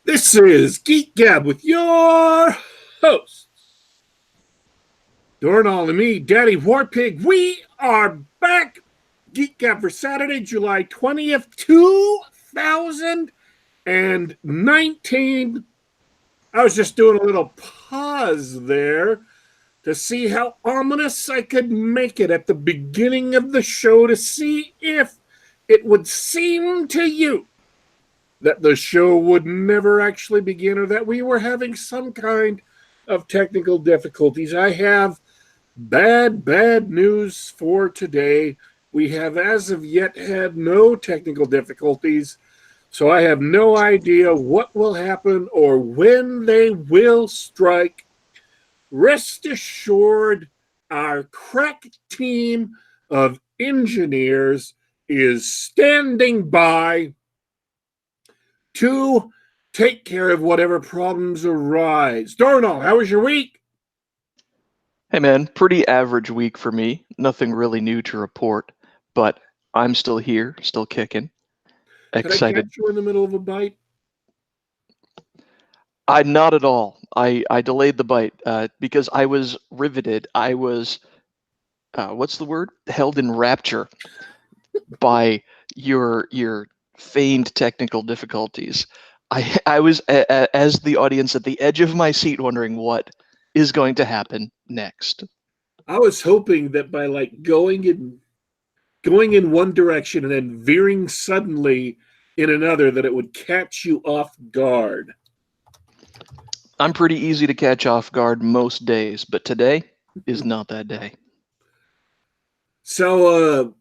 This is Geek Gab with your hosts, Dornall and me, Daddy Warpig. We are back. Geek Gab for Saturday, July 20th, 2019. I was just doing a little pause there to see how ominous I could make it at the beginning of the show to see if it would seem to you that the show would never actually begin or that we were having some kind of technical difficulties. I have bad news for today. We have as of yet had no technical difficulties, so I have no idea what will happen or when they will strike. Rest assured, our crack team of engineers is standing by to take care of whatever problems arise. Darnell, how was your week? Hey man, pretty average week for me. Nothing really new to report, but I'm still here, still kicking. Did I Excited. catch you in the middle of a bite? Not at all. I delayed the bite because I was riveted. I was what's the word? Held in rapture by your feigned technical difficulties. I was as the audience at the edge of my seat wondering what is going to happen next. I was hoping that by going in one direction and then veering suddenly in another, that it would catch you off guard. I'm pretty easy to catch off guard most days, but today is not that day. So,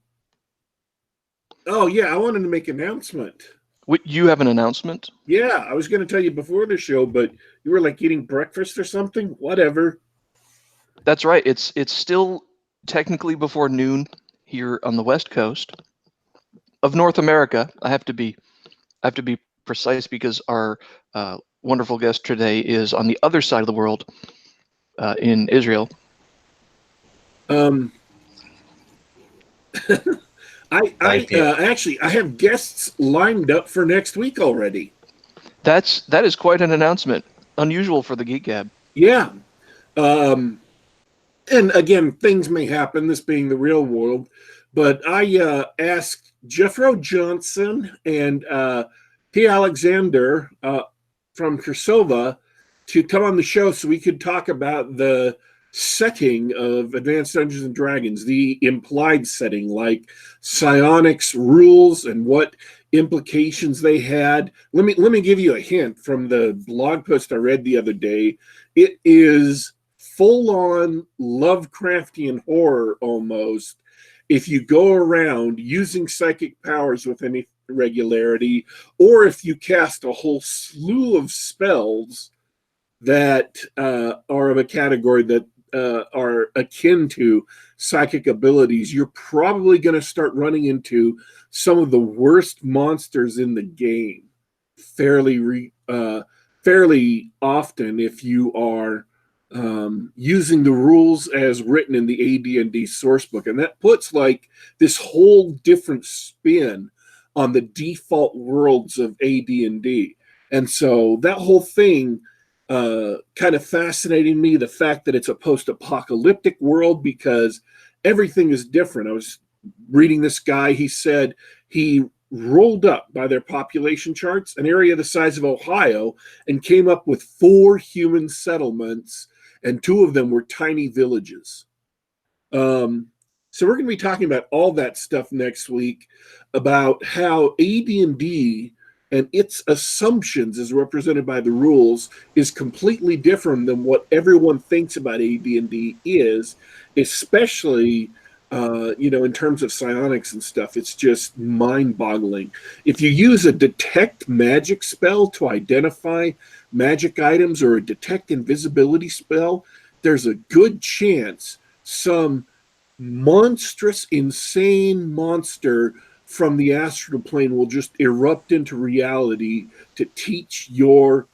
oh yeah, I wanted to make an announcement. You have an announcement? Yeah, I was going to tell you before the show, but you were eating breakfast or something. Whatever. That's right. It's still technically before noon here on the West Coast of North America. I have to be precise because our wonderful guest today is on the other side of the world, in Israel. I have guests lined up for next week already. That is quite an announcement. Unusual for the Geek Gab. Yeah. And again, things may happen, this being the real world, but I asked Jeffro Johnson and P. Alexander from Kosovo to come on the show so we could talk about the setting of Advanced Dungeons and Dragons, the implied setting, like psionics rules and what implications they had. Let me give you a hint from the blog post I read the other day. It is full-on Lovecraftian horror almost. If you go around using psychic powers with any regularity, or if you cast a whole slew of spells that are of a category that are akin to psychic abilities, you're probably going to start running into some of the worst monsters in the game fairly often if you are using the rules as written in the AD&D sourcebook. And that puts this whole different spin on the default worlds of AD&D. And so that whole thing kind of fascinating me, the fact that it's a post-apocalyptic world, because everything is different. I was reading this guy, he said he rolled up by their population charts an area the size of Ohio and came up with 4 human settlements, and 2 of them were tiny villages. So we're going to be talking about all that stuff next week, about how AD&D and its assumptions as represented by the rules is completely different than what everyone thinks about AD&D is, especially in terms of psionics and stuff. It's just mind-boggling. If you use a detect magic spell to identify magic items or a detect invisibility spell, there's a good chance some monstrous, insane monster from the astral plane will just erupt into reality to teach your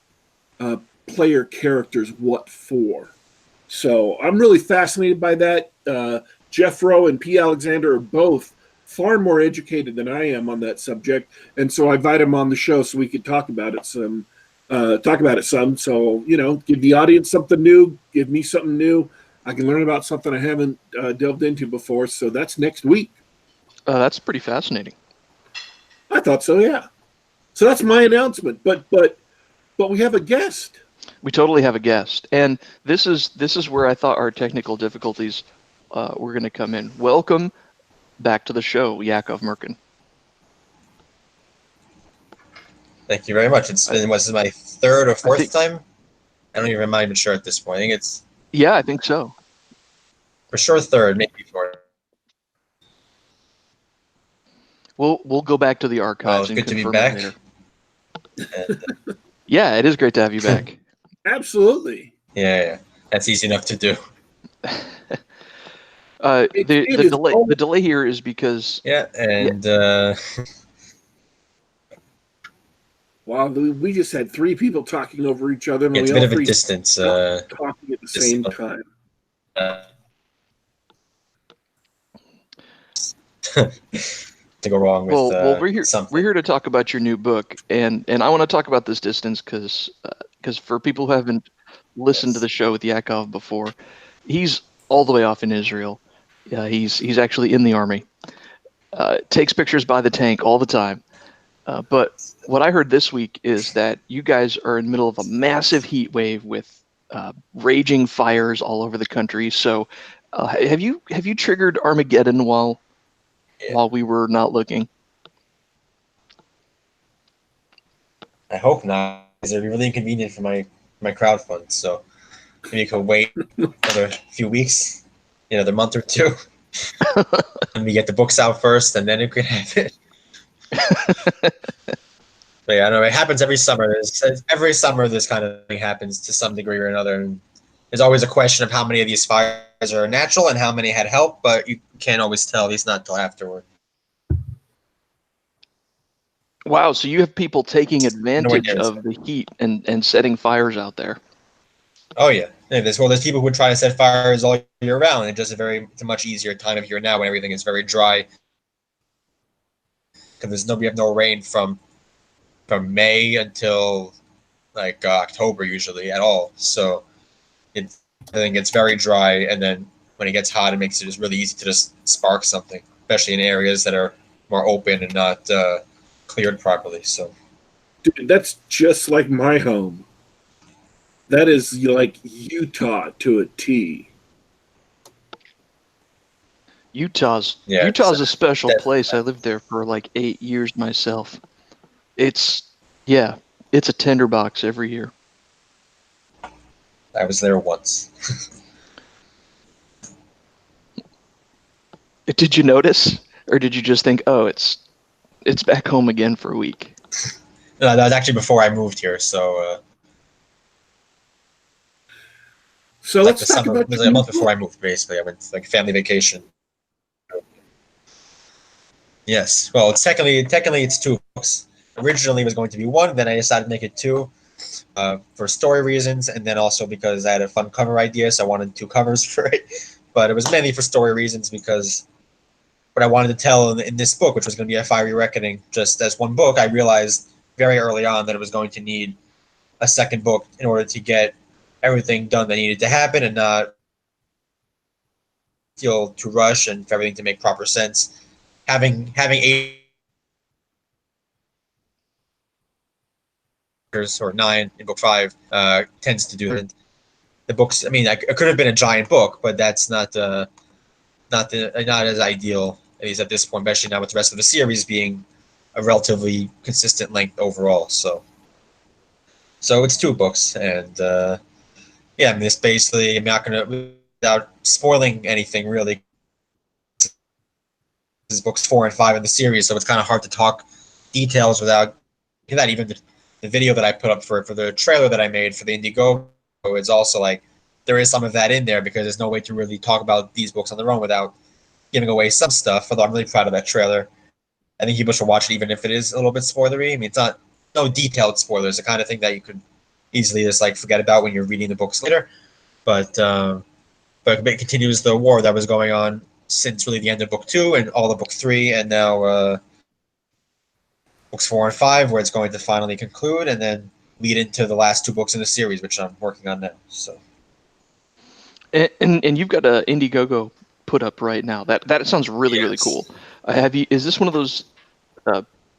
player characters what for. So I'm really fascinated by that. Jeffro and P. Alexander are both far more educated than I am on that subject, and so I invited them on the show so we could talk about it some talk about it some. So, give the audience something new, give me something new. I can learn about something I haven't delved into before. So that's next week. That's pretty fascinating. I thought so, yeah. So that's my announcement. But we have a guest. We totally have a guest, and this is where I thought our technical difficulties were going to come in. Welcome back to the show, Yakov Merkin. Thank you very much. This is my third or fourth time. I don't even mind sure at this point. I think it's I think so. For sure third, maybe fourth. We'll go back to the archives and confirm it later. Yeah, it is great to have you back. Absolutely. Yeah, that's easy enough to do. The delay here is because wow, we just had three people talking over each other, and it's a bit of a distance talking at the same time. To go wrong with we're here to talk about your new book, and I want to talk about this distance because for people who haven't listened to the show with Yakov before, he's all the way off in Israel. He's actually in the army. Takes pictures by the tank all the time. But what I heard this week is that you guys are in the middle of a massive heat wave with raging fires all over the country. So have you triggered Armageddon while we were not looking? I hope not, because it'd be really inconvenient for my crowdfund. So maybe you could wait another few weeks, another month or two, and we get the books out first, and then you could have it. But yeah, I know it happens every summer. Every summer, this kind of thing happens to some degree or another. And there's always a question of how many of these fires are natural and how many had help, but you can't always tell, at least not until afterward. Wow, so you have people taking advantage of the heat and setting fires out there. Oh yeah, there's people who would try to set fires all year round. It's a much easier time of year now when everything is very dry, because we have no rain from May until like October usually at all. So I think it's very dry, and then when it gets hot, it makes it just really easy to just spark something, especially in areas that are more open and not cleared properly. So, dude, that's just like my home. That is like Utah to a T. Utah's a special place. I lived there for like 8 years myself. It's a tinderbox every year. I was there once. Did you notice, or did you just think, oh, it's back home again for a week? No, that was actually before I moved here. So let's talk about it was like a month before I moved. Basically, I went like family vacation. Yes. Well, technically it's two books. Originally, it was going to be one. Then I decided to make it two, for story reasons, and then also because I had a fun cover idea, so I wanted two covers for it. But it was mainly for story reasons, because what I wanted to tell in this book, which was going to be a fiery reckoning, just as one book, I realized very early on that it was going to need a second book in order to get everything done that needed to happen and not feel to rush, and for everything to make proper sense. Having 8 or 9 in book 5 tends to do that. The books, I mean, it could have been a giant book, but that's not as ideal, at least at this point, especially now with the rest of the series being a relatively consistent length overall. So it's 2 books, and I mean, this basically, I'm not going to, without spoiling anything really, this is books 4 and 5 in the series, so it's kind of hard to talk details without that. Even the video that I put up for the trailer that I made for the Indiegogo, it's also like there is some of that in there, because there's no way to really talk about these books on their own without giving away some stuff. Although I'm really proud of that trailer. I think people should watch it even if it is a little bit spoilery. I mean, it's not no detailed spoilers, the kind of thing that you could easily just like forget about when you're reading the books later. But it continues the war that was going on since really the end of book 2 and all of book 3, and now books 4 and 5, where it's going to finally conclude, and then lead into the last 2 books in the series, which I'm working on now. So. And you've got a Indiegogo put up right now. That sounds really cool. Have you? Is this one of those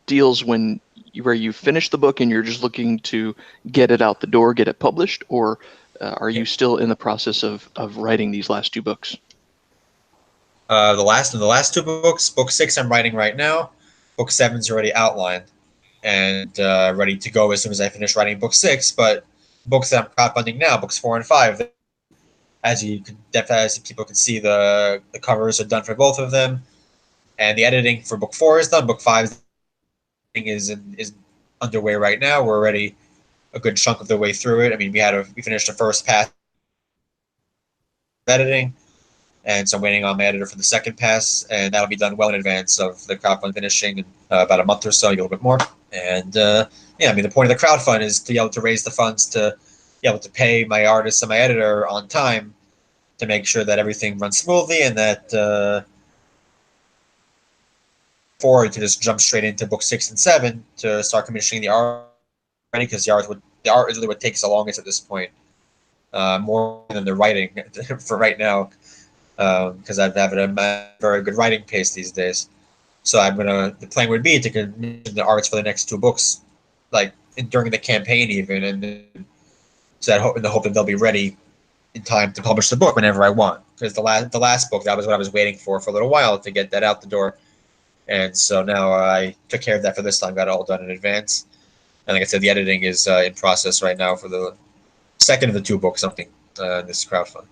deals where you finish the book and you're just looking to get it out the door, get it published, or are you still in the process of writing these last 2 books? The last 2 books, book 6 I'm writing right now. Book 7's already outlined and ready to go as soon as I finish writing book 6. But books that I'm crowdfunding now, books 4 and 5, as people can see, the covers are done for both of them, and the editing for book 4 is done. Book 5 is underway right now. We're already a good chunk of the way through it. I mean, we finished the first pass of editing, and so I'm waiting on my editor for the second pass, and that'll be done well in advance of the crowdfund finishing in about a month or so, a little bit more. And I mean, the point of the crowdfund is to be able to raise the funds to be able to pay my artist and my editor on time to make sure that everything runs smoothly, and that forward to just jump straight into book 6 and 7 to start commissioning the art, because the art is really what takes the longest at this point, more than the writing for right now, because I've had a very good writing pace these days. So the plan would be to commission the arts for the next 2 books, like during the campaign even, and so in the hope that they'll be ready in time to publish the book whenever I want. Because the last book, that was what I was waiting for a little while to get that out the door. And so now I took care of that for this time, got it all done in advance. And like I said, the editing is in process right now for the second of the 2 books, something in this crowdfund.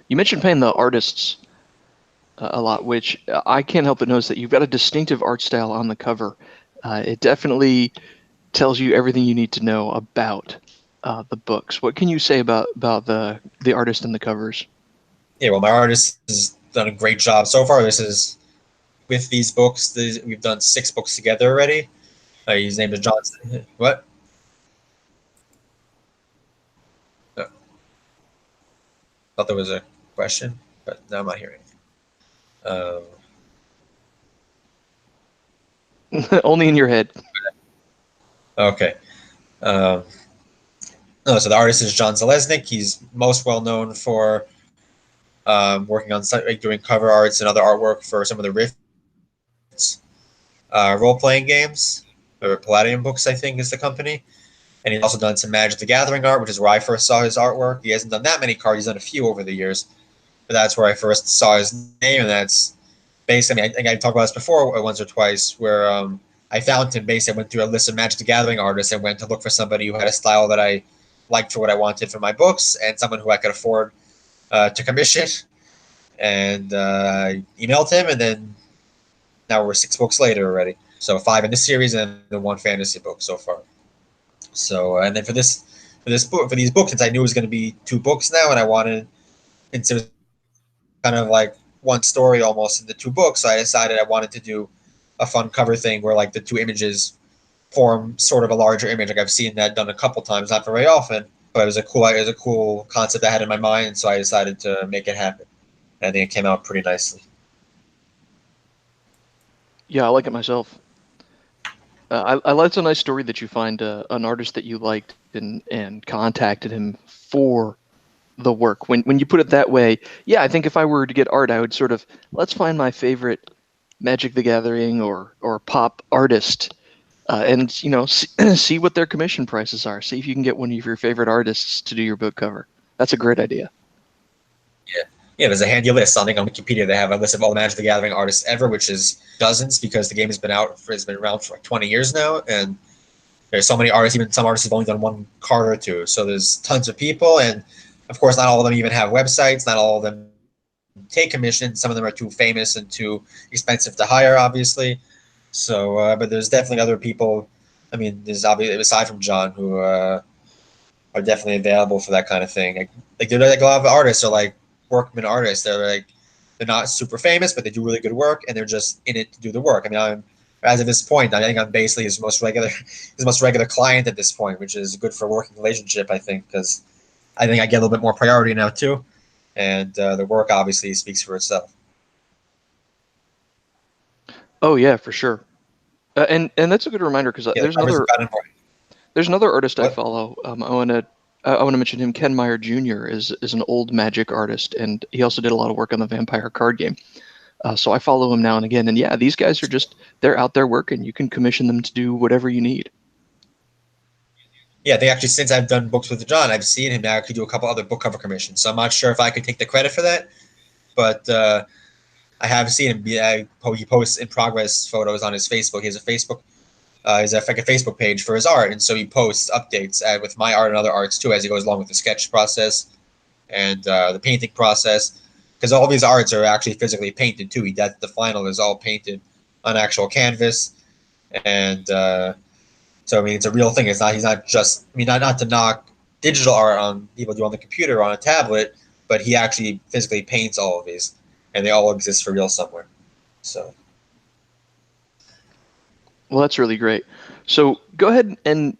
You mentioned paying the artists a lot, which I can't help but notice that you've got a distinctive art style on the cover. It definitely tells you everything you need to know about the books. What can you say about the artist and the covers? Yeah, well, my artist has done a great job so far. This is with these books. We've done 6 books together already. His name is Johnson. What? No. Thought there was a question, but now I'm not hearing. Only in your head. Okay. No, so the artist is John Zalesnik. He's most well known for working on doing cover arts and other artwork for some of the Rifts role-playing games, or Palladium Books, I think, is the company. And he's also done some Magic the Gathering art, which is where I first saw his artwork. He hasn't done that many cards. He's done a few over the years. But that's where I first saw his name, and that's basically, I think I talked about this before once or twice, where I found him. Basically, I went through a list of Magic the Gathering artists and went to look for somebody who had a style that I liked for what I wanted for my books, and someone who I could afford to commission. And emailed him, and then now we're 6 books later already. So 5 in this series and the 1 fantasy book so far. So and then for these books, since I knew it was going to be 2 books now, and I wanted, since it was kind of like one story almost in the 2 books, so I decided I wanted to do a fun cover thing where like the 2 images form sort of a larger image. Like I've seen that done a couple times, not very often, but it was a cool concept I had in my mind, so I decided to make it happen. And I think it came out pretty nicely. Yeah, I like it myself. I like, it's a nice story that you find an artist that you liked and contacted him for the work. When you put it that way, yeah, I think if I were to get art, I would sort of, let's find my favorite Magic the Gathering or pop artist, and see what their commission prices are. See if you can get one of your favorite artists to do your book cover. That's a great idea. Yeah, there's a handy list. I think on Wikipedia they have a list of all the Magic the Gathering artists ever, which is dozens, because the game has been around for like 20 years now, and there's so many artists. Even some artists have only done 1 card or 2. So there's tons of people, and of course, not all of them even have websites. Not all of them take commissions. Some of them are too famous and too expensive to hire, obviously. So, but there's definitely other people. I mean, there's obviously, aside from John, who are definitely available for that kind of thing. Like a lot of artists are like workman artists. They're not super famous, but they do really good work, and they're just in it to do the work. I mean, as of this point, I think I'm basically his most regular client at this point, which is good for a working relationship, I think, because I think I get a little bit more priority now too, and the work obviously speaks for itself. Oh yeah, for sure. And that's a good reminder because Yeah, there's the covers another are kind of important. there's another artist I What? follow. I want to mention him. Ken Meyer Jr. is an old magic artist, and he also did a lot of work on the Vampire card game. So I follow him now and again. And yeah, these guys are they're out there working. You can commission them to do whatever you need. Yeah, they actually, since I've done books with John, I've seen him actually do a couple other book cover commissions. So I'm not sure if I could take the credit for that, but I have seen him. He posts in progress photos on his Facebook. He has a Facebook. He has like a Facebook page for his art, and so he posts updates with my art and other arts too as he goes along with the sketch process and the painting process. Because all these arts are actually physically painted too. The final is all painted on actual canvas, and so I mean it's a real thing. It's not. He's not just. I mean, not to knock digital art on people do on the computer or on a tablet, but he actually physically paints all of these, and they all exist for real somewhere. So. Well, that's really great. So go ahead and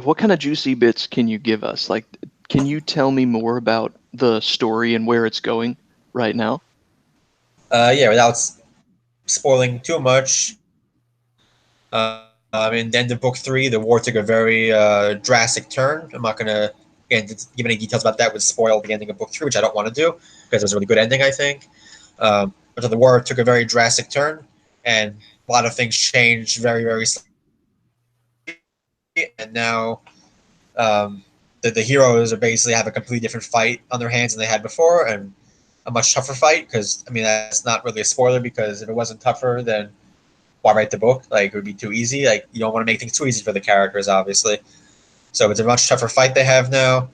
what kind of juicy bits can you give us? Like, can you tell me more about the story and where it's going right now? Yeah, without spoiling too much, in the end of book 3, the war took a very drastic turn. I'm not going to again give any details about that. Would spoil the ending of book 3, which I don't want to do because it was a really good ending, I think. But the war took a very drastic turn, and a lot of things changed very, very slowly. And now the heroes are basically have a completely different fight on their hands than they had before, and a much tougher fight. Because I mean, that's not really a spoiler because if it wasn't tougher, then why write the book? Like, it would be too easy. Like, you don't want to make things too easy for the characters, obviously. So it's a much tougher fight they have now,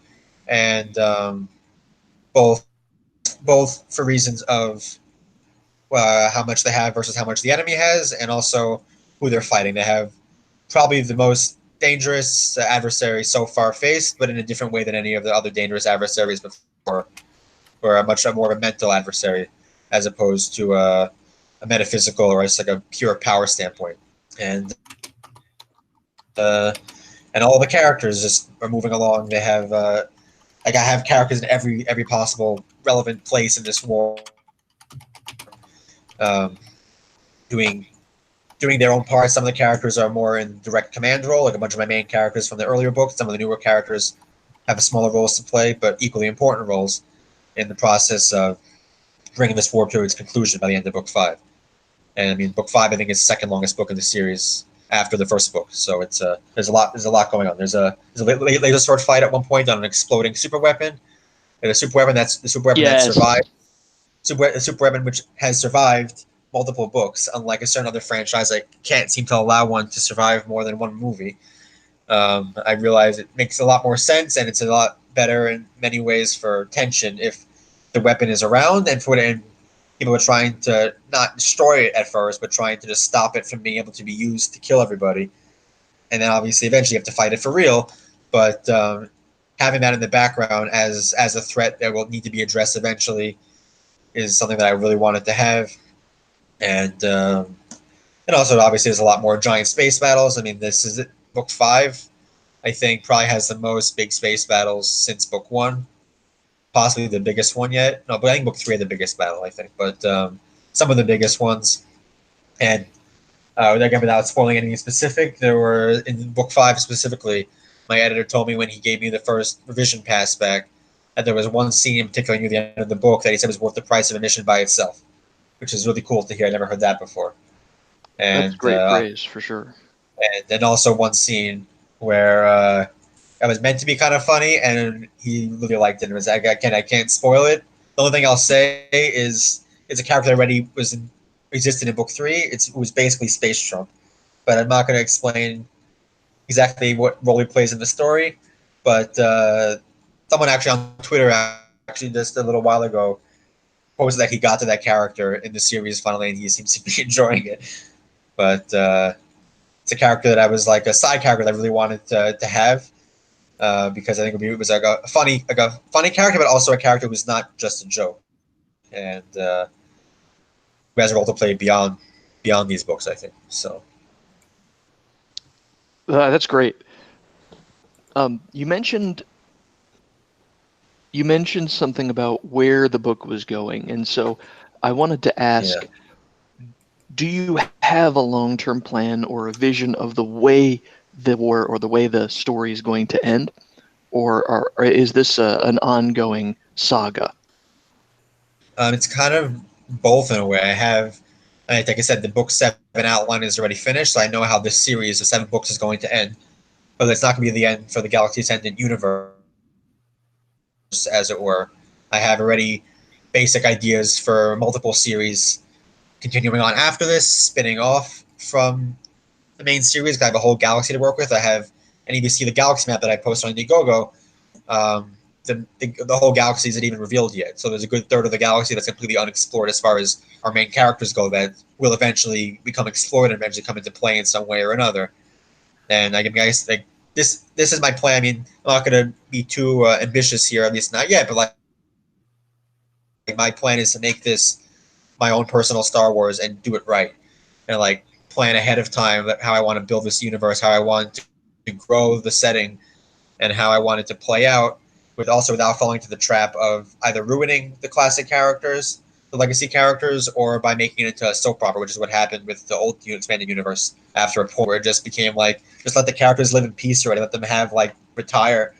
and both for reasons of how much they have versus how much the enemy has, and also who they're fighting. They have probably the most dangerous adversary so far faced, but in a different way than any of the other dangerous adversaries before, or a much more of a mental adversary as opposed to a metaphysical or just like a pure power standpoint. And uh, and all the characters just are moving along. They have like I have characters in every possible relevant place in this war, um, doing their own parts. Some of the characters are more in direct command role, like a bunch of my main characters from the earlier books. Some of the newer characters have smaller roles to play, but equally important roles in the process of bringing this war to its conclusion by the end of book 5. And I mean, book 5 I think is the second longest book in the series after the first book. So it's there's a lot going on. There's a laser sword fight at one point on an exploding super weapon. And a super weapon that's the super weapon that Yes. survived. A super weapon which has survived multiple books, unlike a certain other franchise that can't seem to allow one to survive more than one movie. I realize it makes a lot more sense, and it's a lot better in many ways for tension if the weapon is around, and for and people are trying to not destroy it at first, but trying to just stop it from being able to be used to kill everybody. And then obviously, eventually, you have to fight it for real. But having that in the background as a threat that will need to be addressed eventually is something that I really wanted to have. And also obviously there's a lot more giant space battles. I mean, this is it. Book 5, I think, probably has the most big space battles since book 1, possibly the biggest one yet. No, but I think book 3 had the biggest battle, I think. But some of the biggest ones. And again, without spoiling anything specific, there were in book 5 specifically. My editor told me when he gave me the first revision pass back that there was one scene in particular near the end of the book that he said was worth the price of admission by itself, which is really cool to hear. I never heard that before. That's And great praise for sure. and then also one scene where it was meant to be kind of funny, and he really liked it. It was again, I can't spoil it. The only thing I'll say is it's a character that already existed in book 3. It was basically Space Trump, but I'm not going to explain exactly what role he plays in the story. But someone actually on Twitter actually just a little while ago posted that he got to that character in the series finally, and he seems to be enjoying it. But it's a character that I was like a side character that I really wanted to have because I think it was like a funny character, but also a character who was not just a joke, and who has a role to play beyond these books, I think. So That's great. You mentioned something about where the book was going, and so I wanted to yeah, ask, do you have a long-term plan or a vision of the way the war or the way the story is going to end, or is this an ongoing saga? It's kind of both in a way. Like I said, the book 7 outline is already finished, so I know how this series of 7 books is going to end. But it's not going to be the end for the Galaxy Ascendant universe, as it were. I have already basic ideas for multiple series continuing on after this, spinning off from the main series. I have a whole galaxy to work with. And if you see the galaxy map that I posted on Indiegogo, the whole galaxy isn't even revealed yet. So there's a good third of the galaxy that's completely unexplored as far as our main characters go, that will eventually become explored and eventually come into play in some way or another. And I guess like this is my plan. I mean, I'm not going to be too ambitious here, at least not yet. But like my plan is to make this my own personal Star Wars and do it right, and like plan ahead of time how I want to build this universe, how I want to grow the setting, and how I want it to play out, without falling into the trap of either ruining the classic characters, the legacy characters, or by making it into a soap opera, which is what happened with the old expanded universe after a point where it just became like, just let the characters live in peace already, let them have like retire,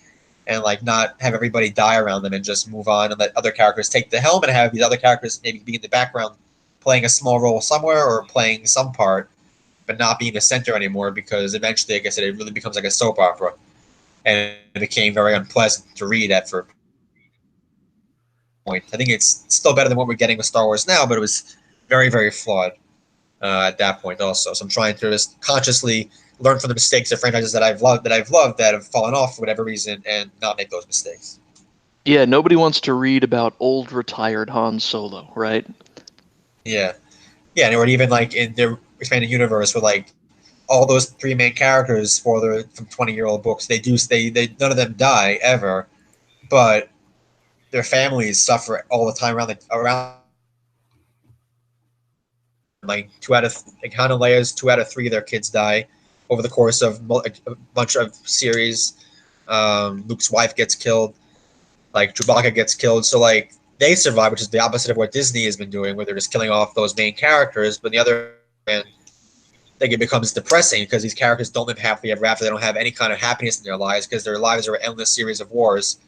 and like not have everybody die around them, and just move on and let other characters take the helm, and have these other characters maybe be in the background playing a small role somewhere or playing some part, but not being the center anymore, because eventually, like I said, it really becomes like a soap opera, and it became very unpleasant to read at for point. I think it's still better than what we're getting with Star Wars now, but it was very, very flawed at that point also. So I'm trying to just consciously learn from the mistakes of franchises that I've loved, that have fallen off for whatever reason, and not make those mistakes. Yeah, nobody wants to read about old retired Han Solo, right? Yeah. Yeah, or even like in the expanded universe where like all those 3 main characters, spoiler from 20-year-old books, they none of them die ever, but their families suffer all the time around like Han and Leia's 2 out of 3 of their kids die over the course of a bunch of series. Luke's wife gets killed, like Chewbacca gets killed, so like they survive, which is the opposite of what Disney has been doing, where they're just killing off those main characters. But on the other hand, like it becomes depressing because these characters don't live happily ever after. They don't have any kind of happiness in their lives because their lives are an endless series of wars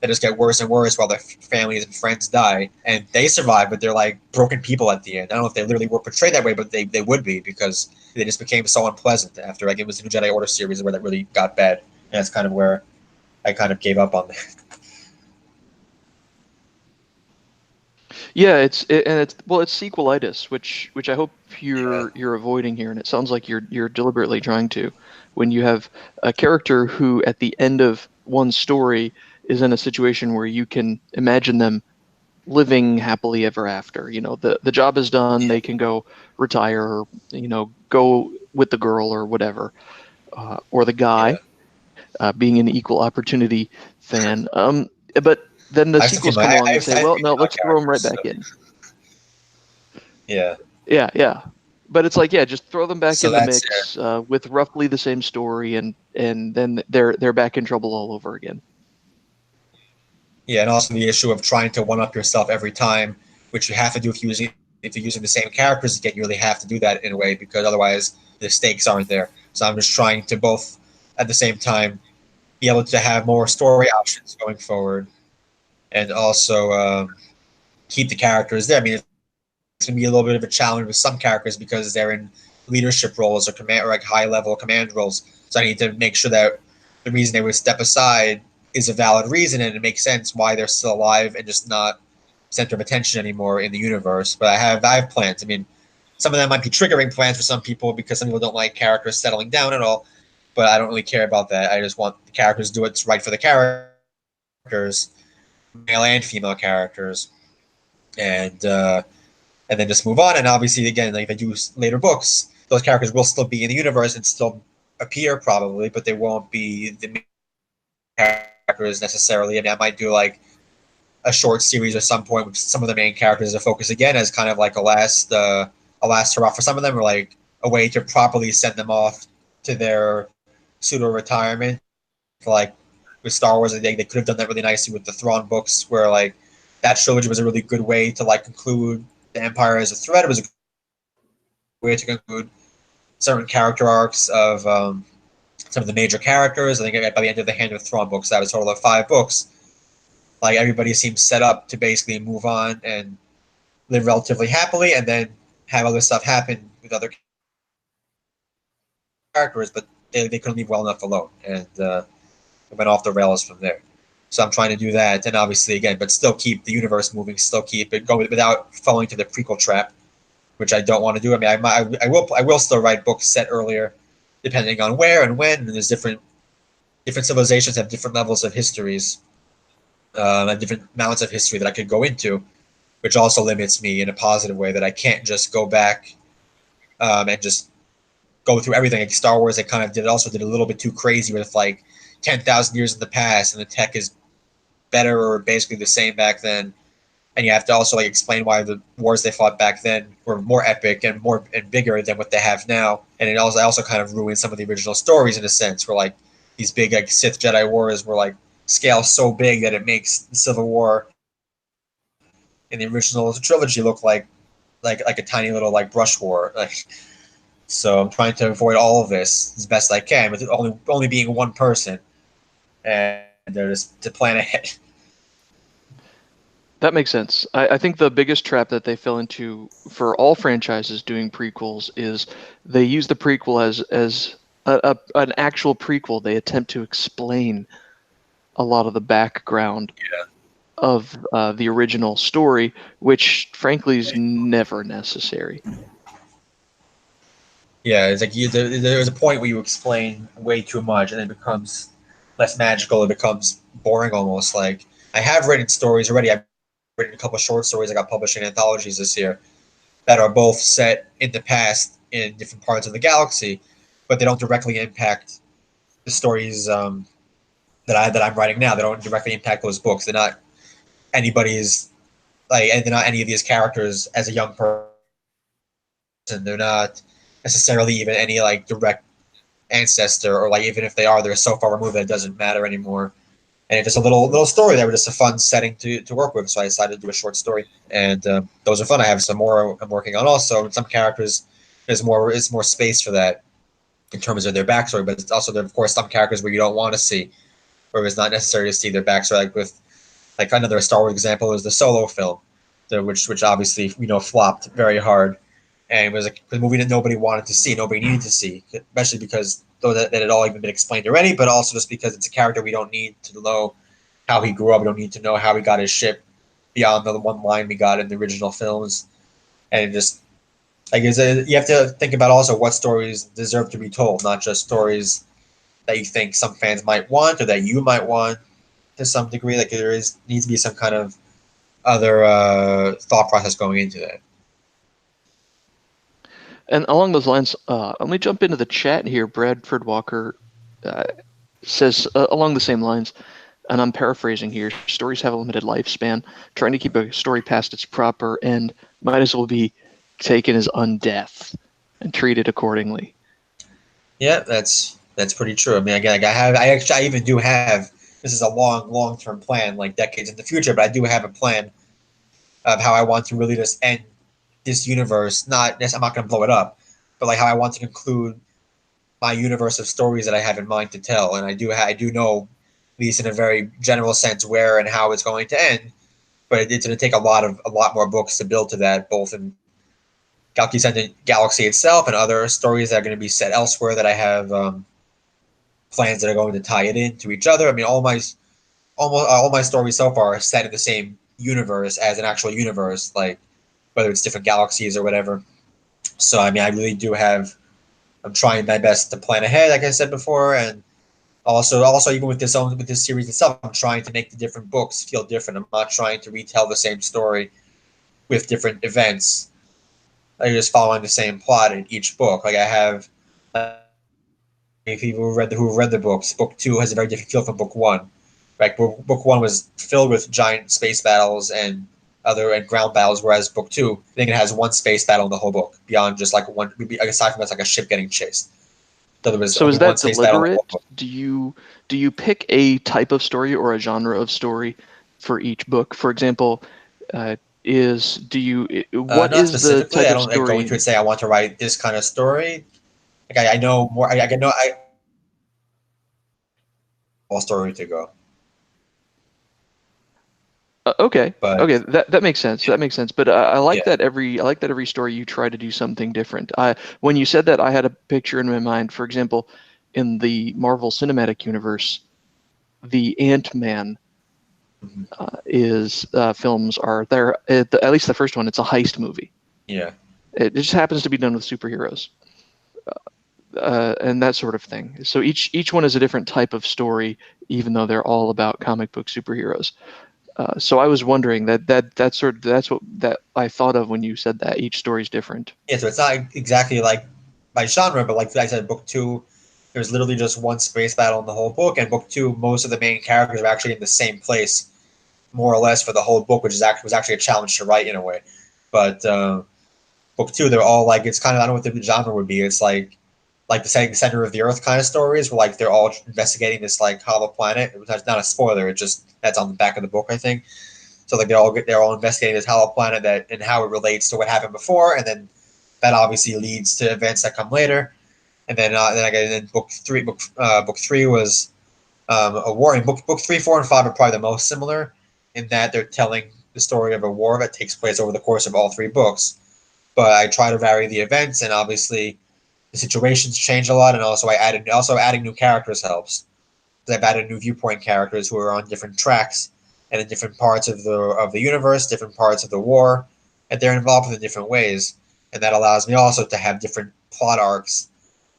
that just get worse and worse while their families and friends die. And they survive, but they're like broken people at the end. I don't know if they literally were portrayed that way, but they would be, because they just became so unpleasant after, like, it was the New Jedi Order series where that really got bad. And that's kind of where I kind of gave up on that. Yeah, it's sequelitis, which I hope you're avoiding here, and it sounds like you're deliberately trying to. When you have a character who, at the end of one story, is in a situation where you can imagine them living happily ever after. You know, the job is done, they can go retire, or go with the girl or whatever, or the guy, Yeah. being an equal opportunity fan. But then the I have some sequels female, come along I and have say, 10 well, no, female let's throw them right characters, back so. in. Yeah. Yeah. But it's like, yeah, just throw them back So in the that's mix with roughly the same story, and then they're back in trouble all over again. Yeah, and also the issue of trying to one up yourself every time, which you have to do if you're using the same characters again. You really have to do that in a way, because otherwise the stakes aren't there. So I'm just trying to both at the same time be able to have more story options going forward, and also keep the characters there. I mean, it's gonna be a little bit of a challenge with some characters because they're in leadership roles or command, or like high level command roles. So I need to make sure that the reason they would step aside is a valid reason, and it makes sense why they're still alive and just not center of attention anymore in the universe. But I have plans. I mean, some of them might be triggering plans for some people, because some people don't like characters settling down at all. But I don't really care about that. I just want the characters to do what's right for the characters, male and female characters, and then just move on. And obviously, again, like if I do later books, those characters will still be in the universe and still appear probably, but they won't be the main characters necessarily. I mean, I might do like a short series at some point with some of the main characters to focus again as kind of like a last hurrah for some of them, or like a way to properly send them off to their pseudo retirement. Like with Star Wars, they could have done that really nicely with the Thrawn books, where like that trilogy was a really good way to like conclude the Empire as a threat. It was a way to conclude certain character arcs of some of the major characters. I think by the end of the Hand of Thrawn books, that was a total of 5 books. Like everybody seems set up to basically move on and live relatively happily, and then have other stuff happen with other characters, but they couldn't leave well enough alone, and it went off the rails from there. So I'm trying to do that, and obviously again, but still keep the universe moving, still keep it going without falling to the prequel trap, which I don't want to do. I mean, I will still write books set earlier, depending on where and when. And there's different civilizations have different levels of histories, and different amounts of history that I could go into, which also limits me in a positive way that I can't just go back and just go through everything. Like Star Wars, they kind of did a little bit too crazy with like 10,000 years in the past, and the tech is better or basically the same back then. And you have to also like explain why the wars they fought back then were more epic and more and bigger than what they have now. And it also kind of ruined some of the original stories in a sense, where like these big like Sith Jedi wars were like scale so big that it makes the Civil War in the original trilogy look like a tiny little like brush war. Like, so I'm trying to avoid all of this as best I can, with only being one person, and just to plan ahead. That makes sense. I think the biggest trap that they fell into for all franchises doing prequels is they use the prequel as an actual prequel. They attempt to explain a lot of the background of the original story, which frankly is never necessary. Yeah, it's like there's a point where you explain way too much, and it becomes less magical. It becomes boring almost. Like I have written stories already. I've written a couple of short stories I got published in anthologies this year that are both set in the past in different parts of the galaxy, but they don't directly impact the stories that I'm writing now. They don't directly impact those books. They're not anybody's like, and they're not any of these characters as a young person. They're not necessarily even any like direct ancestor, or like even if they are, they're so far removed that it doesn't matter anymore. And it's just a little story that was just a fun setting to work with. So I decided to do a short story, and those are fun. I have some more I'm working on also. Some characters there's more space for that in terms of their backstory, but it's also there, of course, some characters where you don't want to see, or it's not necessary to see their backstory. Like with like another Star Wars example is the Solo film, which obviously flopped very hard, and it was a movie that nobody wanted to see, nobody needed to see, especially because though that had all even been explained already, but also just because it's a character we don't need to know how he grew up, we don't need to know how he got his ship beyond the one line we got in the original films, and it just like you have to think about also what stories deserve to be told, not just stories that you think some fans might want or that you might want to some degree. Like needs to be some kind of other thought process going into that. And along those lines, let me jump into the chat here. Bradford Walker says along the same lines, and I'm paraphrasing here, stories have a limited lifespan. Trying to keep a story past its proper end might as well be taken as undeath and treated accordingly. Yeah, that's pretty true. I mean, again, I even do have, this is a long-term plan, like decades in the future, but I do have a plan of how I want to really just end this universe. I'm not going to blow it up, but like how I want to conclude my universe of stories that I have in mind to tell. And I do know, at least in a very general sense, where and how it's going to end. But it's going to take a lot more books to build to that, both in Galaxy Ascendant Galaxy itself and other stories that are going to be set elsewhere that I have plans that are going to tie it into each other. I mean, all my stories so far are set in the same universe as an actual universe, like whether it's different galaxies or whatever. So I mean, I really do have. I'm trying my best to plan ahead, like I said before, and also even with this series itself, I'm trying to make the different books feel different. I'm not trying to retell the same story with different events. Like just following the same plot in each book. Like I have, if people who read the books, book 2 has a very different feel from book 1. Like book 1 was filled with giant space battles and ground battles, whereas book 2, I think it has one space battle in the whole book, beyond just like one. Aside from that's like a ship getting chased. So is that deliberate? Do you pick a type of story or a genre of story for each book? For example, do you what Not is the specifically. type I of don't like go story? into it and say I want to write this kind of story. Like I know more. I know I all story to go. Okay, But okay, that makes sense. yeah, That makes sense. But I like that every story you try to do something different. When you said that, I had a picture in my mind. For example, in the Marvel Cinematic Universe, the Ant-Man mhm, is films are there. At least the first one, it's a heist movie. yeah. It just happens to be done with superheroes and that sort of thing. So each one is a different type of story, even though they're all about comic book superheroes. So I was wondering that's what that I thought of when you said that each story is different. Yeah, so it's not exactly like by genre, but like I said, book two, there's literally just one space battle in the whole book, and book two, most of the main characters are actually in the same place, more or less, for the whole book, which was actually a challenge to write in a way. But book two, they're all like it's kind of I don't know what the genre would be. It's like the center of the earth kind of stories, where like they're all investigating this like hollow planet. It's not a spoiler. It just that's on the back of the book, I think. So like they're all investigating this hollow planet that and how it relates to what happened before, and then that obviously leads to events that come later. And then book three was a war. And book three, four, and five are probably the most similar in that they're telling the story of a war that takes place over the course of all three books. But I try to vary the events, and obviously the situations change a lot. And also adding new characters helps. I've added new viewpoint characters who are on different tracks and in different parts of the universe, different parts of the war, and they're involved in different ways. And that allows me also to have different plot arcs,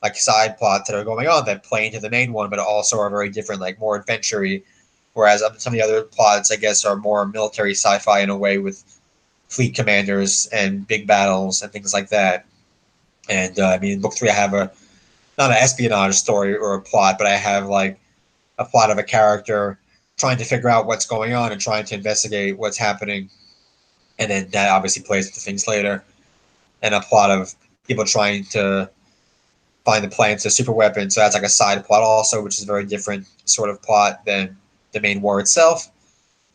like side plots that are going on that play into the main one, but also are very different, like more adventure-y. Whereas some of the other plots, I guess, are more military sci-fi in a way with fleet commanders and big battles and things like that. And I mean, in book three, I have a not an espionage story or a plot, but I have like a plot of a character trying to figure out what's going on and trying to investigate what's happening, and then that obviously plays into things later. And a plot of people trying to find the plans to super weapons. So that's like a side plot also, which is a very different sort of plot than the main war itself.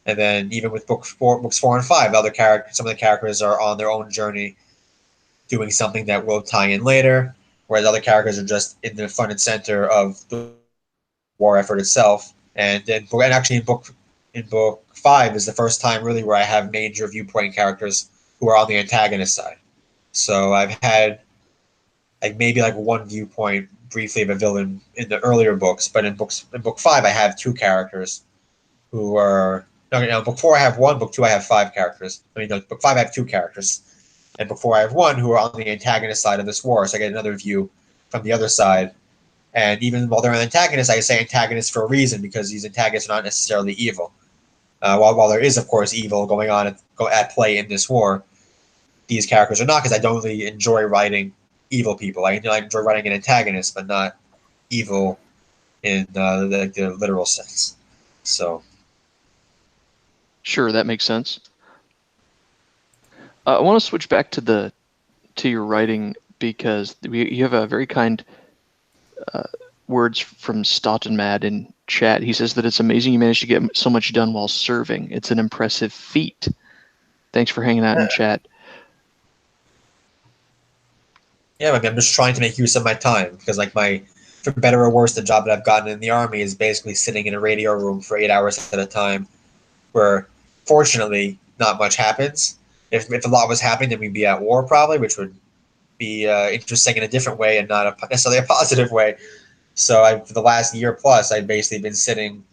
And then even with books four and five, some of the characters are on their own journey, doing something that will tie in later, whereas other characters are just in the front and center of the war effort itself. And actually in book five is the first time really where I have major viewpoint characters who are on the antagonist side. So I've had like maybe like one viewpoint briefly of a villain in the earlier books, but in book five I have two characters who are no, book four I have one, book two I have five characters. I mean, no, book five I have two characters, and book four I have one who are on the antagonist side of this war. So I get another view from the other side. And even while they're an antagonist, I say antagonist for a reason because these antagonists are not necessarily evil. While there is, of course, evil going on at play in this war, these characters are not because I don't really enjoy writing evil people. I enjoy writing an antagonist, but not evil in the literal sense. So Sure, that makes sense. I want to switch back to your writing because you have a very kind words from Stottenmad in chat. He says that it's amazing you managed to get so much done while serving. It's an impressive feat. Thanks for hanging out in chat. yeah, I mean, I'm just trying to make use of my time because, like, for better or worse, the job that I've gotten in the army is basically sitting in a radio room for 8 hours at a time, where fortunately not much happens. If a lot was happening, then we'd be at war probably, which would be interesting in a different way and not necessarily a positive way. So for the last year plus, I've basically been sitting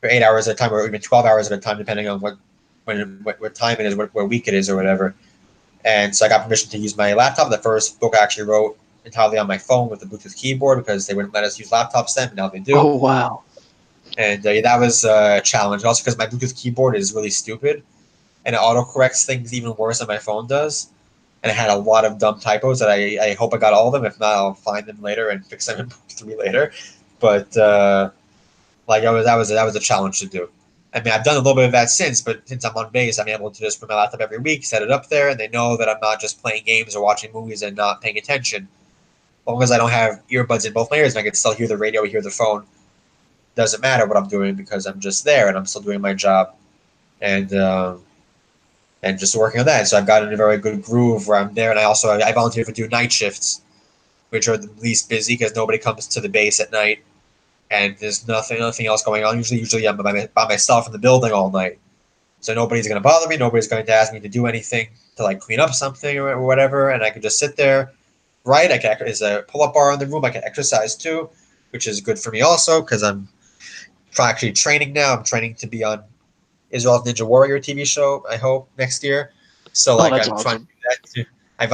for 8 hours at a time, or even 12 hours at a time, depending on what time it is, what week it is, or whatever. And so I got permission to use my laptop. The first book I actually wrote entirely on my phone with a Bluetooth keyboard because they wouldn't let us use laptops then, but now they do. Oh, wow. And that was a challenge. Also because my Bluetooth keyboard is really stupid and it autocorrects things even worse than my phone does. And it had a lot of dumb typos that I hope I got all of them. If not, I'll find them later and fix them in book three later. But like that was a challenge to do. I mean, I've done a little bit of that since, but since I'm on base, I'm able to just put my laptop every week, set it up there, and they know that I'm not just playing games or watching movies and not paying attention. As long as I don't have earbuds in both my ears and I can still hear the radio, hear the phone, doesn't matter what I'm doing because I'm just there and I'm still doing my job. And and just working on that. So I've gotten in a very good groove where I'm there, and I volunteer for 2 night shifts, which are the least busy because nobody comes to the base at night, and there's nothing else going on. Usually I'm by myself in the building all night, so nobody's going to bother me. Nobody's going to ask me to do anything to like clean up something or whatever, and I can just sit there. Right, there's a pull-up bar in the room. I can exercise too, which is good for me also because I'm actually training now. I'm training to be on Israel's Ninja Warrior TV show, I hope, next year. So, Oh, like, that's I'm trying to awesome. do that too. I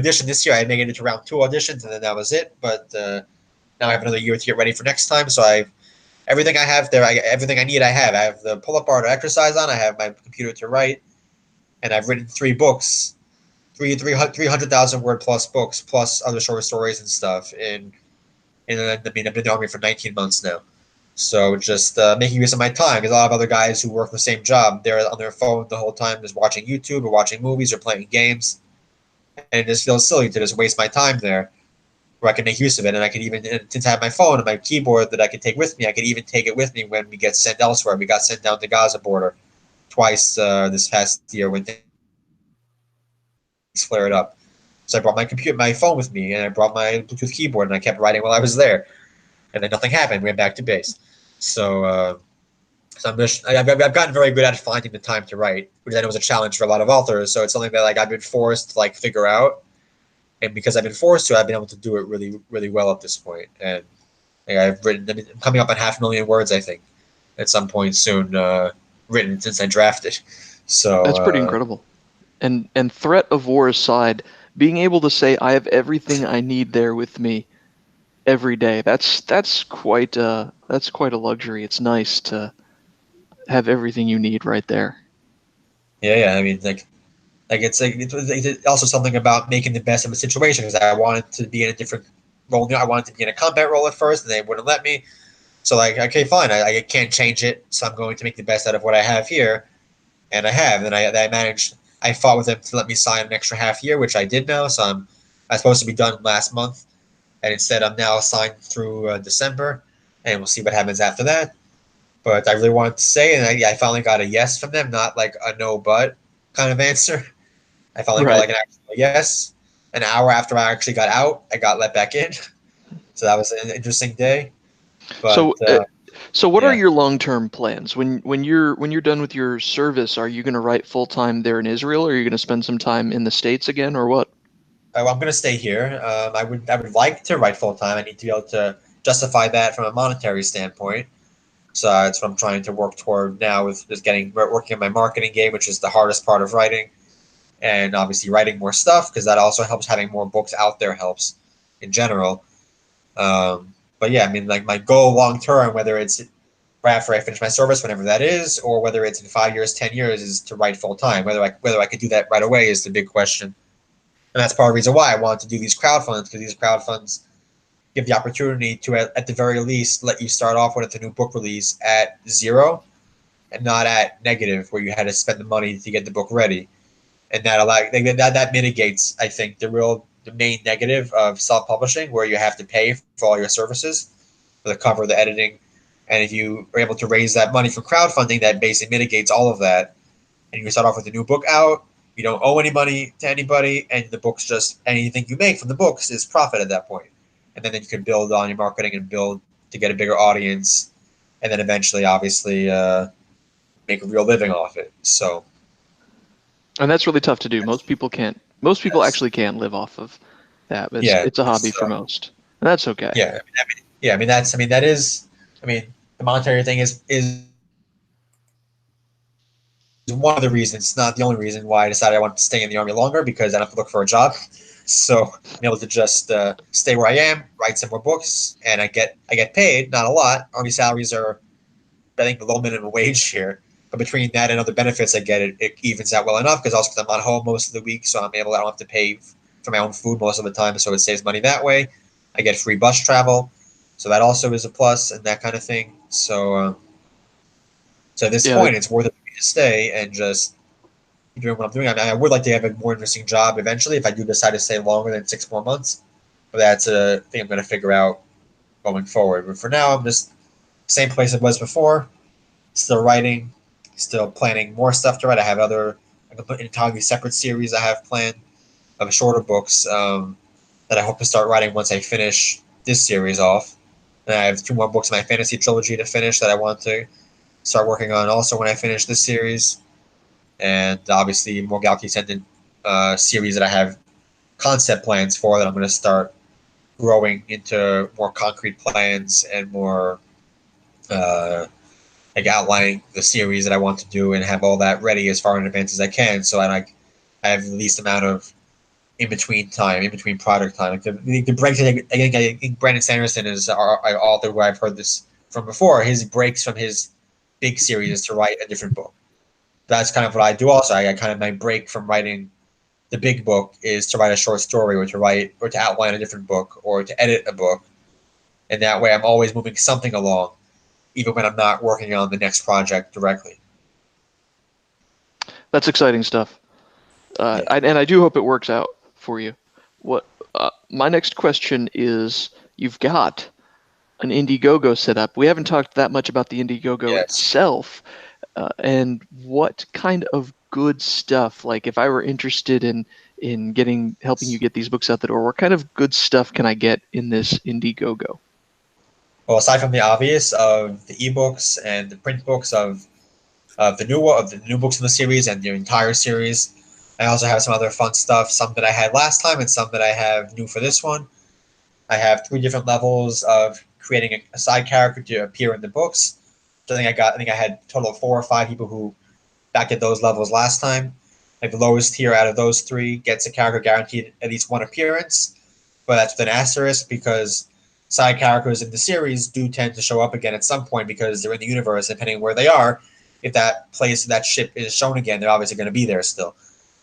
auditioned this year. I made it into round 2 auditions, and then that was it. But now I have another year to get ready for next time. So, everything I have there, everything I need, I have. I have the pull-up bar to exercise on. I have my computer to write, and I've written 3 books, 300,000 word plus books, plus other short stories and stuff. And I mean, I've been in the Army for 19 months now. So just making use of my time, because a lot of other guys who work the same job, they're on their phone the whole time, just watching YouTube or watching movies or playing games, and it just feels silly to just waste my time there, where I can make use of it. And I can even, since I have my phone and my keyboard that I can take with me, I can even take it with me when we get sent elsewhere. We got sent down to Gaza border twice this past year when things flared up. So I brought my phone with me, and I brought my Bluetooth keyboard, and I kept writing while I was there. And then nothing happened. We went back to base. So I've gotten very good at finding the time to write, which I know is a challenge for a lot of authors. So it's something that like I've been forced to like figure out, and because I've been forced to, I've been able to do it really, really well at this point. And like, I'm coming up on 500,000 words, I think, at some point soon, written since I drafted. So That's pretty incredible. And threat of war aside, being able to say I have everything I need there with me every day, that's quite a luxury. It's nice to have everything you need right there. yeah. I mean, it's also something about making the best of a situation because I wanted to be in a different role. I wanted to be in a combat role at first, and they wouldn't let me. So like, okay, fine. I can't change it, so I'm going to make the best out of what I have here, and I have. And I managed. I fought with them to let me sign an extra half year, which I did now. So I was supposed to be done last month, and instead I'm now signed through December, and we'll see what happens after that. But I really wanted to say, and I finally got a yes from them, not like a no but kind of answer. I finally got Right. like an actual yes. An hour after I actually got out, I got let back in. So that was an interesting day. But So so what are yeah, your long-term plans? When you're done with your service, are you going to write full-time there in Israel, or are you going to spend some time in the States again, or what? I'm going to stay here. I would like to write full time. I need to be able to justify that from a monetary standpoint. So that's what I'm trying to work toward now with just working on my marketing game, which is the hardest part of writing, and obviously writing more stuff because that also helps. Having more books out there helps in general. But yeah, I mean, like my goal long term, whether it's right after I finish my service, whenever that is, or whether it's in 5 years, 10 years, is to write full time. Whether I could do that right away is the big question, and that's part of the reason why I wanted to do these crowdfunds because these crowdfunds give the opportunity to at the very least let you start off with a new book release at zero and not at negative where you had to spend the money to get the book ready, and that mitigates, I think, the main negative of self-publishing where you have to pay for all your services for the cover, the editing. And if you are able to raise that money from crowdfunding, that basically mitigates all of that. And you start off with a new book out. You don't owe any money to anybody, and the book's just anything you make from the books is profit at that point. And then you can build on your marketing and build to get a bigger audience, and then eventually, obviously, make a real living off it. So And that's really tough to do. Most people can't. Most people that's actually can't live off of that. yeah, It's a hobby it's, for most, and that's okay. yeah, yeah. I mean, that is. I mean, the monetary thing is one of the reasons, not the only reason why I decided I wanted to stay in the army longer because I don't have to look for a job. So I'm able to just stay where I am, write some more books, and I get paid, not a lot. Army salaries are, I think, below minimum wage here. But between that and other benefits I get, it evens out well enough because also because I'm not home most of the week, so I don't have to pay for my own food most of the time, so it saves money that way. I get free bus travel, so that also is a plus and that kind of thing. So at this Yeah, point, it's worth it for me to stay and just keep doing what I'm doing. I mean, I would like to have a more interesting job eventually if I do decide to stay longer than 6 more months. But that's a thing I'm going to figure out going forward. But for now, I'm just same place I was before, still writing, still planning more stuff to write. I an entirely separate series I have planned of shorter books that I hope to start writing once I finish this series off. And I have 2 more books in my fantasy trilogy to finish that I want to start working on also when I finish this series. And obviously more Galaxy Ascendant series that I have concept plans for that I'm going to start growing into more concrete plans and more like outlining the series that I want to do and have all that ready as far in advance as I can. So I have the least amount of in between product time. Like the breaks. I think Brandon Sanderson is our author who I've heard this from before. His breaks from his big series is to write a different book. That's kind of what I do. Also, I kind of my break from writing the big book is to write a short story or to outline a different book or to edit a book, and that way I'm always moving something along, even when I'm not working on the next project directly. That's exciting stuff. And I do hope it works out for you. What my next question is, you've got an Indiegogo set up. We haven't talked that much about the Indiegogo itself, and what kind of good stuff, like if I were interested in helping you get these books out the door, what kind of good stuff can I get in this Indiegogo? Well, aside from the obvious of the ebooks and the print books of the new books in the series and the entire series, I also have some other fun stuff. Some that I had last time and some that I have new for this one. I have 3 different levels of creating a side character to appear in the books. So I think I had a total of 4 or 5 people who backed at those levels last time. Like the lowest tier out of those 3 gets a character guaranteed at least 1 appearance, but that's with an asterisk because side characters in the series do tend to show up again at some point because they're in the universe. Depending on where they are, if that place, that ship is shown again, they're obviously going to be there still.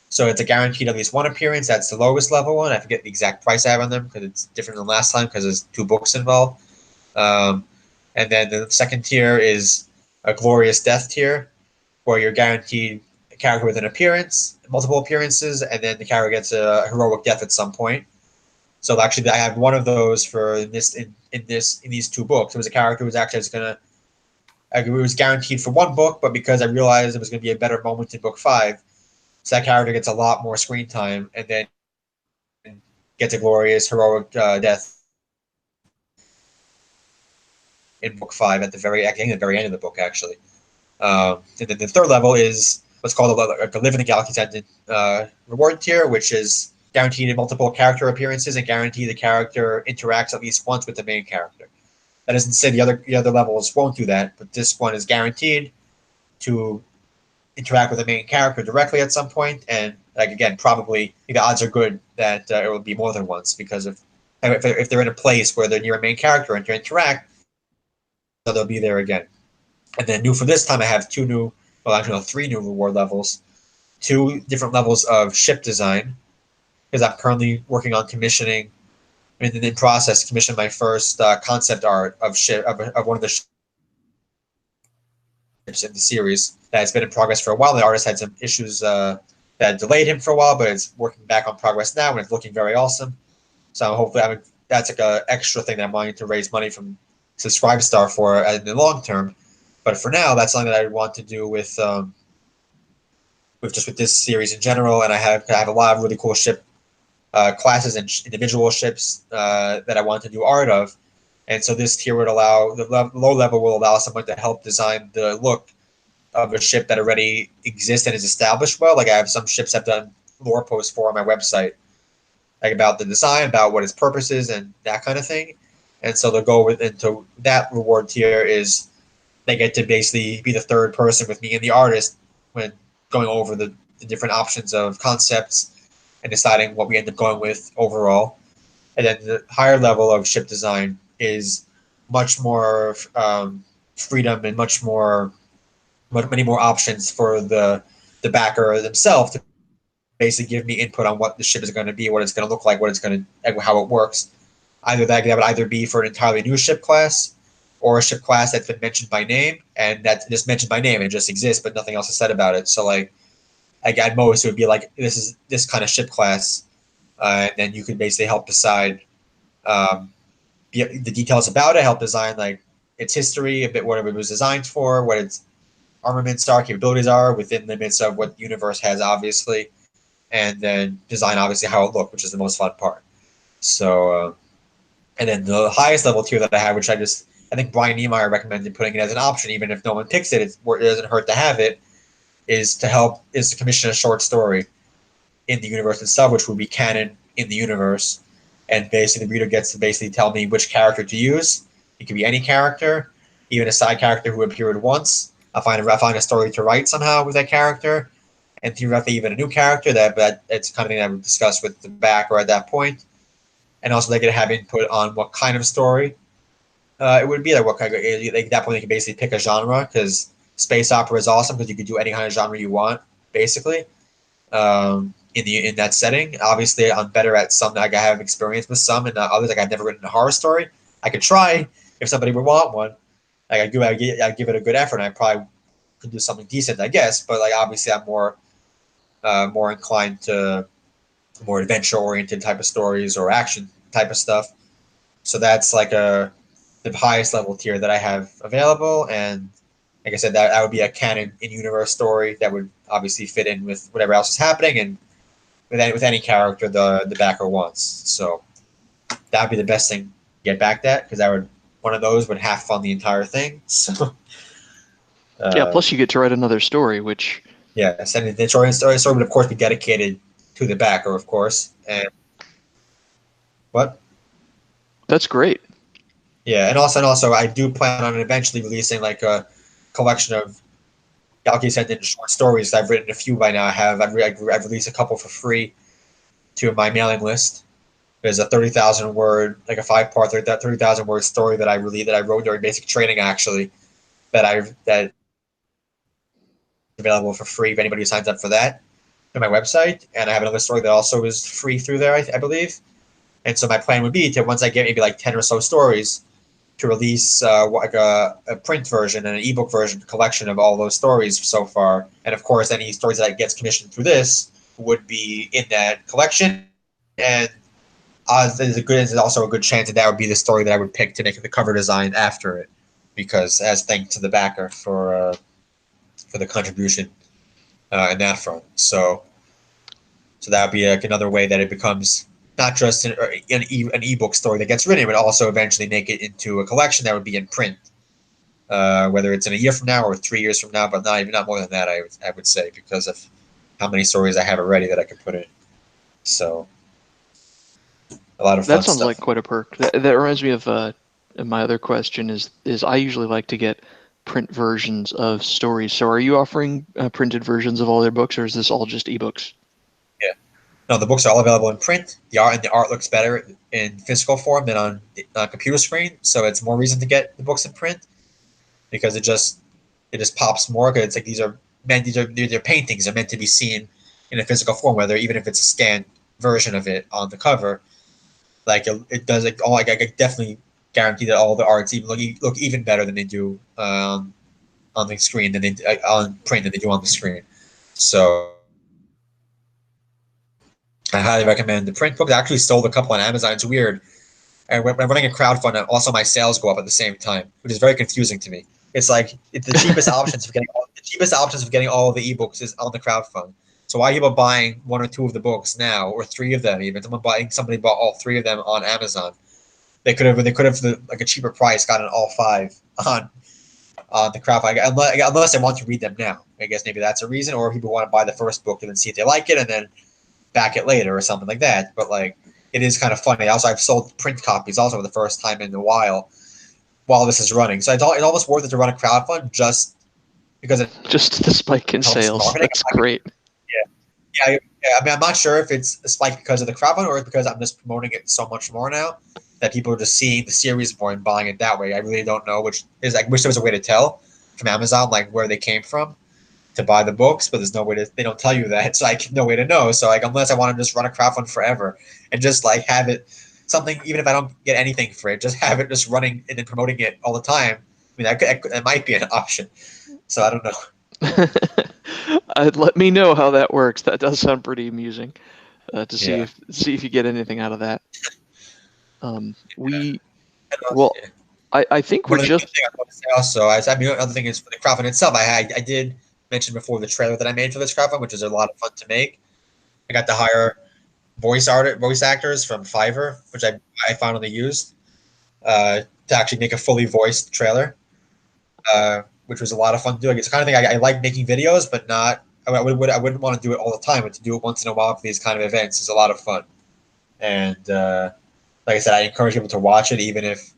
So it's a guaranteed at least 1 appearance. That's the lowest level one. I forget the exact price I have on them because it's different than last time because there's 2 books involved. And then the second tier is a glorious death tier, where you're guaranteed a character with an appearance, multiple appearances, and then the character gets a heroic death at some point. So actually, I have one of those for in these 2 books. It was a character who was actually it was guaranteed for 1 book, but because I realized it was going to be a better moment in book 5, so that character gets a lot more screen time, and then gets a glorious heroic death in book 5 at the very end of the book, actually. And then the third level is what's called a Live in the Galaxy Ascendant reward tier, which is guaranteed multiple character appearances and guarantee the character interacts at least once with the main character. That doesn't say the other levels won't do that, but this one is guaranteed to interact with the main character directly at some point, and like again, probably the odds are good that it will be more than once because if they're in a place where they're near a main character and to interact, so they'll be there again. And then new for this time, I have 3 new reward levels, 2 different levels of ship design, because I'm currently working on commissioning. In process, commission my first concept art of one of the ships in the series that has been in progress for a while. The artist had some issues that delayed him for a while, but it's working back on progress now, and it's looking very awesome. So hopefully, that's like an extra thing that I'm wanting to raise money from Subscribestar for in the long term. But for now, that's something that I want to do with this series in general. And I have a lot of really cool ship classes and individual ships that I want to do art of. And so this tier would allow low level will allow someone to help design the look of a ship that already exists and is established well. Like I have some ships I've done lore posts for on my website, like about the design, about what its purpose is, and that kind of thing. And so the goal into that reward tier is they get to basically be the third person with me and the artist when going over the different options of concepts and deciding what we end up going with overall. And then the higher level of ship design is much more freedom and many more options for the backer themselves to basically give me input on what the ship is going to be, what it's going to look like, how it works. That would either be for an entirely new ship class or a ship class that's been mentioned by name and that's just mentioned by name and just exists, but nothing else is said about it. So like at most it would be like this is this kind of ship class, and then you could basically help decide the details about it, help design like its history, a bit what it was designed for, what its armaments are, capabilities are within limits of what the universe has, obviously, and then design obviously how it looks, which is the most fun part. So, and then the highest level tier that I have, which I think Brian Niemeyer recommended putting it as an option, even if no one picks it, it doesn't hurt to have it, is to commission a short story in the universe itself, which would be canon in the universe. And basically, the reader gets to basically tell me which character to use. It could be any character, even a side character who appeared once. I find a story to write somehow with that character, and theoretically even a new character. That it's kind of thing I would discuss with the backer at that point. And also, they could have input on what kind of story it would be. Like what kind of, at that point, they can basically pick a genre, because space opera is awesome because you could do any kind of genre you want, basically. In that setting. Obviously, I'm better at some. Like I have experience with some, and others. Like I've never written a horror story. I could try if somebody would want one. Like I give it a good effort. And I probably could do something decent, I guess. But like obviously, I'm more inclined to more adventure oriented type of stories or action type of stuff. So that's like the highest level tier that I have available, and like I said, that would be a canon in universe story that would obviously fit in with whatever else is happening, and with any character the backer wants. So that would be the best thing to get backed at, because one of those would half fund the entire thing. So Yeah, plus you get to write another story, which yes, and the story would of course be dedicated to the backer, of course. And what? that's great. Yeah, and also I do plan on eventually releasing like a collection of Galaxy Ascendant short stories. I've written a few by now. I've released a couple for free to my mailing list. There's a 30,000 word, like a 5-part 30,000 word story that I wrote during basic training, actually, that available for free if anybody signs up for that on my website. And I have another story that also is free through there, I believe. And so my plan would be to, once I get maybe like 10 or so stories, to release like a print version and an ebook version collection of all those stories so far. And of course, any stories that gets commissioned through this would be in that collection. And there's also a good chance that would be the story that I would pick to make the cover design after it, because as thanks to the backer for the contribution in that front. So that would be like another way that it becomes not just an ebook story that gets written, but also eventually make it into a collection that would be in print, whether it's in a year from now or 3 years from now, but not more than that. I would say, because of how many stories I have already that I could put in. So a lot of fun That sounds stuff. like quite a perk. That reminds me of my other question is I usually like to get print versions of stories. So are you offering printed versions of all their books, or is this all just ebooks? Yeah. No, the books are all available in print. The art looks better in physical form than on a computer screen, so it's more reason to get the books in print, because it just pops more. Because it's like they're paintings are meant to be seen in a physical form, whether even if it's a scanned version of it on the cover. Like it does, like I definitely guarantee that all the arts even look even better than they do on the screen than they on print than they do on the screen. So I highly recommend the print book. I actually sold a couple on Amazon. It's weird. And when I'm running a crowdfund, also my sales go up at the same time, which is very confusing to me. It's like the cheapest options for getting all of the ebooks is on the crowdfund. So why are people buying 1 or 2 of the books now, or 3 of them even? Somebody bought all 3 of them on Amazon. They could have like a cheaper price gotten all 5 on the crowdfund, unless they want to read them now. I guess maybe that's a reason, or people want to buy the first book and then see if they like it and then back it later or something like that. But like, it is kind of funny. Also, I've sold print copies also for the first time in a while this is running. So it's almost worth it to run a crowdfund just because it Just the spike in helps sales. marketing. That's great. Yeah. I mean, I'm not sure if it's a spike because of the crowdfund or because I'm just promoting it so much more now that people are just seeing the series more and buying it that way. I really don't know I wish there was a way to tell from Amazon like where they came from to buy the books, but there's no way they don't tell you that. So no way to know. So like, unless I want to just run a crowdfund forever and just like have it something, even if I don't get anything for it, just have it just running and then promoting it all the time. I mean, that might be an option. So I don't know. Let me know how that works. That does sound pretty amusing to see Yeah. if you get anything out of that. Yeah. I think we're One just. thing I want to say also, I mean, another thing is for the crowdfund itself. I did mention before the trailer that I made for this crowdfund, which is a lot of fun to make. I got to hire voice actors from Fiverr, which I finally used to actually make a fully voiced trailer, which was a lot of fun to do. It's the kind of thing I like making videos, but not. I wouldn't want to do it all the time, but to do it once in a while for these kind of events is a lot of fun. And like I said, I encourage people to watch it, even if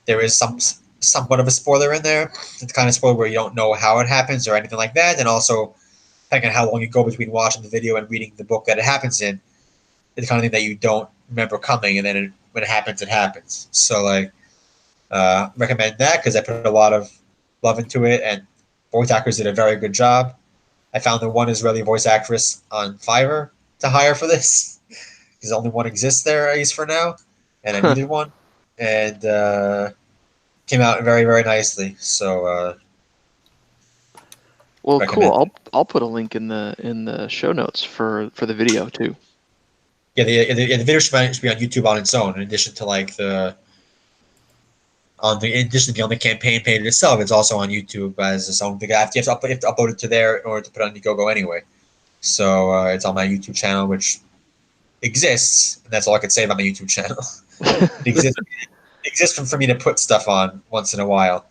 there is somewhat of a spoiler in there. It's the kind of spoiler where you don't know how it happens or anything like that, and also depending on how long you go between watching the video and reading the book that it happens in, it's the kind of thing that you don't remember coming, and then when it happens, it happens. So like, recommend that because I put a lot of love into it, and voice actors did a very good job. I found the one Israeli voice actress on Fiverr to hire for this because only one exists there, at least for now, and I needed one, and came out very, very nicely. So, Well, recommend cool. I'll put a link in the show notes for the video too. yeah, the video should be on YouTube on its own, in addition to like in addition to on the campaign page itself. It's also on YouTube as its own thing. You have to upload it to there in order to put it on Indiegogo anyway. So it's on my YouTube channel, which exists, and that's all I can say about my YouTube channel. It exists for me to put stuff on once in a while,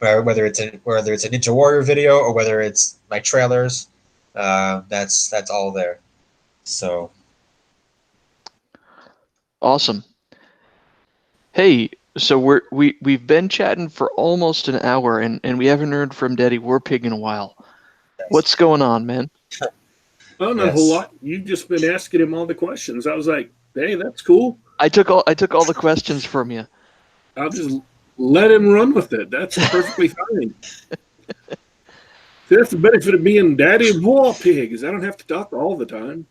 whether it's a Ninja Warrior video or whether it's my trailers. That's all there. So Awesome. Hey, so we've been chatting for almost an hour, and we haven't heard from Daddy Warpig in a while. What's going on, man? Oh, not a whole lot. You've just been asking him all the questions. I was like, hey, that's cool. I took all the questions from you. I'll just let him run with it. That's perfectly fine. That's the benefit of being Daddy Warpig, is I don't have to talk all the time.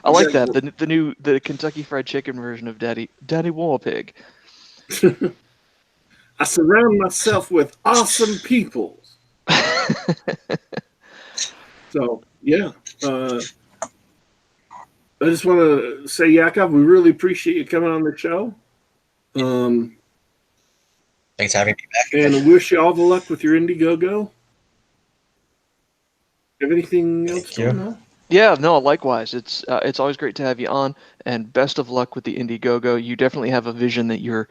I like that. The Kentucky Fried Chicken version of Daddy Warpig. I surround myself with awesome people. So yeah, I just want to say, Yakov, we really appreciate you coming on the show. thanks for having me back. And I wish you all the luck with your Indiegogo. Have anything else going on? Yeah, no, likewise. It's always great to have you on, and best of luck with the Indiegogo. You definitely have a vision that you're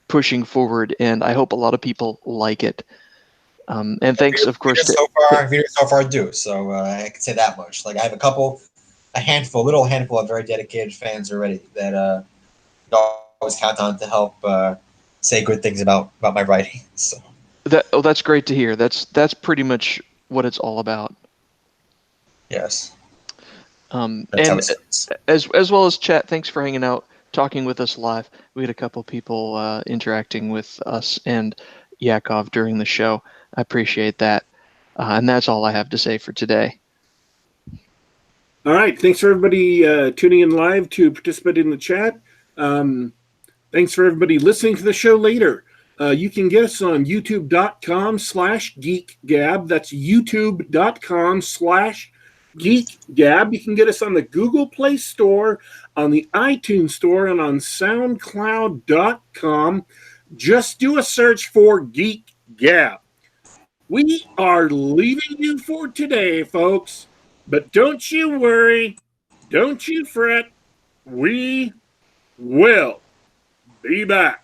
pushing forward, and I hope a lot of people like it. And thanks, of course. So far, do. So I can say that much. Like I have a little handful of very dedicated fans already that I always count on to help say good things about my writing. So that's great to hear. That's pretty much what it's all about. Yes. And as well as chat, thanks for hanging out, talking with us live. We had a couple people interacting with us and Yakov during the show. I appreciate that. And that's all I have to say for today. All right. Thanks for everybody tuning in live to participate in the chat. Thanks for everybody listening to the show later. You can get us on youtube.com/Geek Gab. That's youtube.com/Geek Gab. You can get us on the Google Play Store, on the iTunes Store, and on SoundCloud.com. Just do a search for Geek Gab. We are leaving you for today, folks. But don't you worry. Don't you fret. We will be back.